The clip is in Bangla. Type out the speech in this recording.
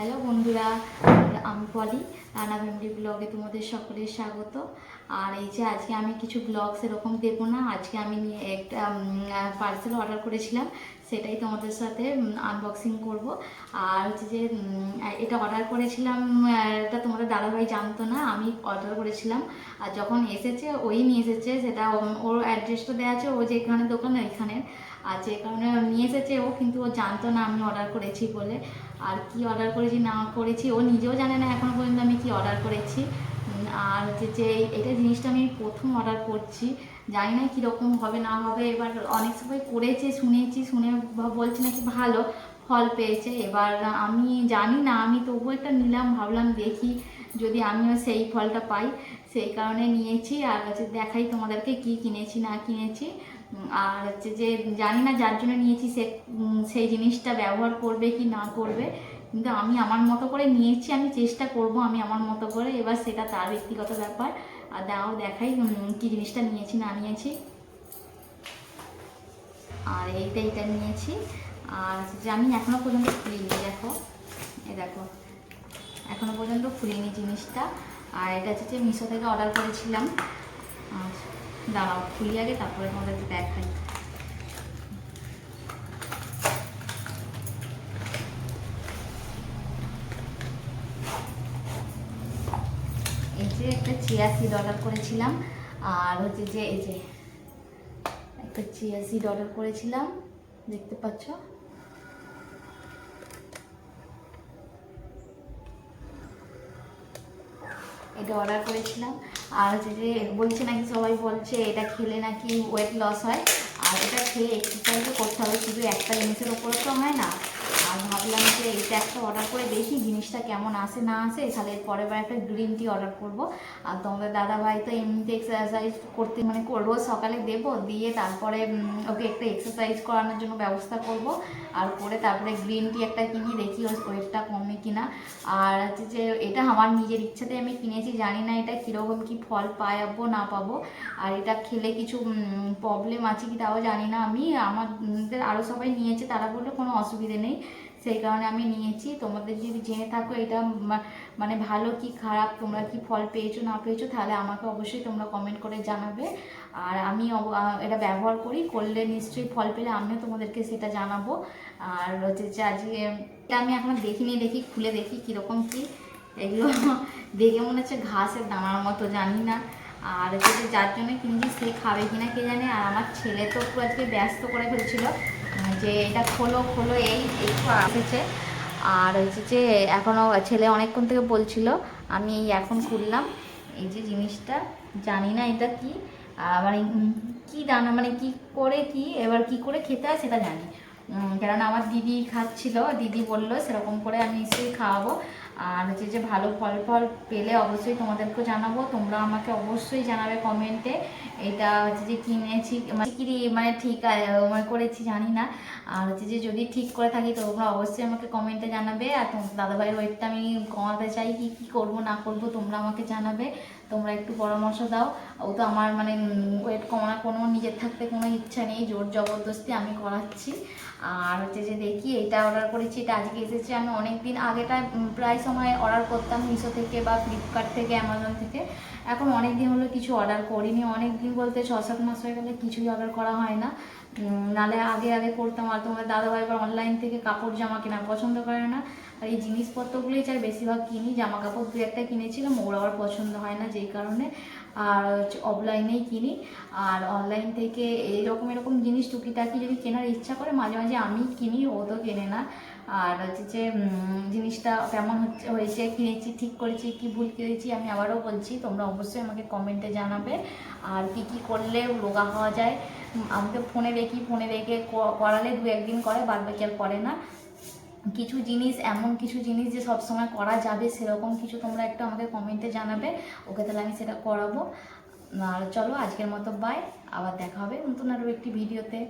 হ্যালো বন্ধুরা, আমি পলি। রান্না ফ্যামিলি ব্লগে তোমাদের সকলের স্বাগত। আর এই যে আজকে আমি কিছু ব্লগস এরকম দেবো না, আজকে আমি একটা পার্সেল অর্ডার করেছিলাম, সেটাই তোমাদের সাথে আনবক্সিং করব। আর হচ্ছে যে এটা অর্ডার করেছিলাম, এটা তোমাদের দাদাভাই জানতো না, আমি অর্ডার করেছিলাম। আর যখন এসেছে ওই নিয়ে এসেছে, সেটা ওর অ্যাড্রেসটা দেওয়া আছে, ও যেখানে দোকান ওইখানে। আর যে কারণে নিয়ে এসেছে ও, কিন্তু ও জানতো না আমি অর্ডার করেছি বলে। আর কি অর্ডার করেছি না করেছি ও নিজেও জানে না এখনও পর্যন্ত আমি কি অর্ডার করেছি। আর হচ্ছে যে এটা জিনিসটা আমি প্রথম অর্ডার করছি, জানি না কীরকম হবে না হবে। এবার অনেক সবাই করেছে, শুনে বলছে নাকি ভালো ফল পেয়েছে। এবার আমি জানি না, আমি তবুও একটা নিলাম, ভাবলাম দেখি যদি আমিও সেই ফলটা পাই, সেই কারণে নিয়েছি। আর হচ্ছে দেখাই তোমাদেরকে কি কিনেছি না কিনেছি। আর হচ্ছে যে জানি না যার জন্য নিয়েছি সে সেই জিনিসটা ব্যবহার করবে কি না করবে, কিন্তু আমি আমার মতো করে নিয়েছি, আমি চেষ্টা করব আমি আমার মতো করে। এবার সেটা তার ব্যক্তিগত ব্যাপার। আর দেখাই কি জিনিসটা নিয়েছি না নিয়েছি। আর এইটা নিয়েছি। আর যে আমি এখনও পর্যন্ত খুলিনি, দেখো দেখো এখনও পর্যন্ত খুলিনি জিনিসটা। আর এটা হচ্ছে যে মিশো থেকে অর্ডার করেছিলাম। আর দাঁড়াও খুলি আগে, তারপরে তোমাদেরকে দেখাই। এই যে একটা চিয়া সিড অর্ডার করেছিলাম। আর হচ্ছে যে এই যে একটা চিয়া সিড অর্ডার করেছিলাম, দেখতে পাচ্ছ। এটা অর্ডার করেছিলাম। আর হচ্ছে যে বলছে নাকি, সবাই বলছে এটা খেলে নাকি ওয়েট লস হয়। আর এটা খেয়ে এক্সারসাইজও করতে হবে, শুধু একটা জিনিসের ওপরে তো হয় না। আর ভাবলাম যে এটা একটা অর্ডার করে দেখি জিনিসটা কেমন আসে না আসে, তাহলে পরের বার একটা গ্রিন টি অর্ডার করব। আর তোমাদের দাদাভাই তো এমনিতে এক্সারসাইজ করতে মানে রোজ সকালে দেবো, দিয়ে তারপরে ওকে একটা এক্সারসাইজ করানোর জন্য ব্যবস্থা করব। আর করে তারপরে গ্রিন টি একটা কিনি, দেখি ওর ওয়েটটা কমে কিনা। আর হচ্ছে যে এটা আমার নিজের ইচ্ছাতে আমি কিনেছি, জানি না এটা কীরকম কি ফল পাবো না পাবো, আর এটা খেলে কিছু প্রবলেম আছে কি তাও জানি না। আমি আমাদের আরও সবাই নিয়েছে, তারা বললো কোনো অসুবিধে নেই, সেই কারণে আমি নিয়েছি। তোমাদের যদি জেনে থাকো এটা মানে ভালো কি খারাপ, তোমরা কি ফল পেয়েছো না পেয়েছো, তাহলে আমাকে অবশ্যই তোমরা কমেন্ট করে জানাবে। আর আমি এটা ব্যবহার করলে নিশ্চয়ই ফল পেলে আমিও তোমাদেরকে সেটা জানাবো। আর হচ্ছে যে আজকে এটা আমি এখনো দেখিনি, দেখি খুলে দেখি কীরকম কি। এগুলো দেখে মনে হচ্ছে ঘাসের দানার মতো, জানি না। আর হচ্ছে যার জন্য কিনছি সে খাবে কিনা কে জানে। আর আমার ছেলে তো একটু আজকে ব্যস্ত করে ফেলছিল যে এটা খোলো খোলো, এই একটু এসেছে। আর হচ্ছে যে এখনও ছেলে অনেকক্ষণ থেকে বলছিল, আমি এই এখন খুললাম এই যে জিনিসটা। জানি না এটা কি, মানে কি দানা, মানে কি করে কি এবার কি করে খেতে হয় সেটা জানি। কেননা আমার দিদি খাচ্ছিল, দিদি বললো সেরকম করে আমি নিশ্চয়ই খাওয়াবো। আর হচ্ছে যে ভালো ফল পেলে অবশ্যই তোমাদেরকেও জানাবো, তোমরা আমাকে অবশ্যই জানাবে কমেন্টে। এটা হচ্ছে যে কিনেছি মানে ঠিক মানে করেছি জানি না। আর হচ্ছে যে যদি ঠিক করে থাকি তোমরা অবশ্যই আমাকে কমেন্টে জানাবে। আর তোমার দাদাভাইয়ের ওয়েটটা আমি কমাতে চাই, কি কী করবো না করবো তোমরা আমাকে জানাবে, তোমরা একটু পরামর্শ দাও। ও তো আমার মানে ওয়েট কমানোর কোনো নিজের থাকতে কোনো ইচ্ছা নেই, জোর জবরদস্তি আমি করাচ্ছি। আর হচ্ছে যে দেখি এটা অর্ডার করেছি, এটা আজকে এসেছে। আমি অনেক দিন আগেটা প্রায় সময় অর্ডার করতাম মিশো থেকে বা ফ্লিপকার্ট থেকে, অ্যামাজন থেকে। এখন অনেক দিন হলো কিছু অর্ডার করিনি, অনেক দিন বলতে 6-7 মাস হয়ে গেলে কিছুই অর্ডার করা হয় না। নাহলে আগে করতাম। আর তোমার দাদাভাই এবার অনলাইন থেকে কাপড় জামা কেনা পছন্দ করে না, আর এই জিনিসপত্রগুলোই চাই বেশিরভাগ কিনি। জামা কাপড় দু একটা কিনেছিলাম, ওর আবার পছন্দ হয় না যেই কারণে আর অফলাইনেই কিনি। আর অনলাইন থেকে এরকম জিনিস টুকিটাকি যদি কেনার ইচ্ছা করে মাঝে মাঝে আমি কিনি, ও তো কেনে না। আর হচ্ছে যে জিনিসটা কেমন হয়েছে, কিনেছি ঠিক করেছি কি ভুল করেছি আমি আবারও বলছি, তোমরা অবশ্যই আমাকে কমেন্টে জানাবে। আর কি কি করলে রোগা হওয়া যায়, আমি তো ফোনে দেখে করালে 2-1 দিন করে, বাদ বাকি আর করে না। কিছু জিনিস যে সবসময় করা যাবে সেরকম কিছু তোমরা একটু আমাকে কমেন্টে জানাবে, ওকে তাহলে আমি সেটা করাবো। আর চলো আজকের মতো বাই, আবার দেখা হবে নতুন আরও একটি ভিডিওতে।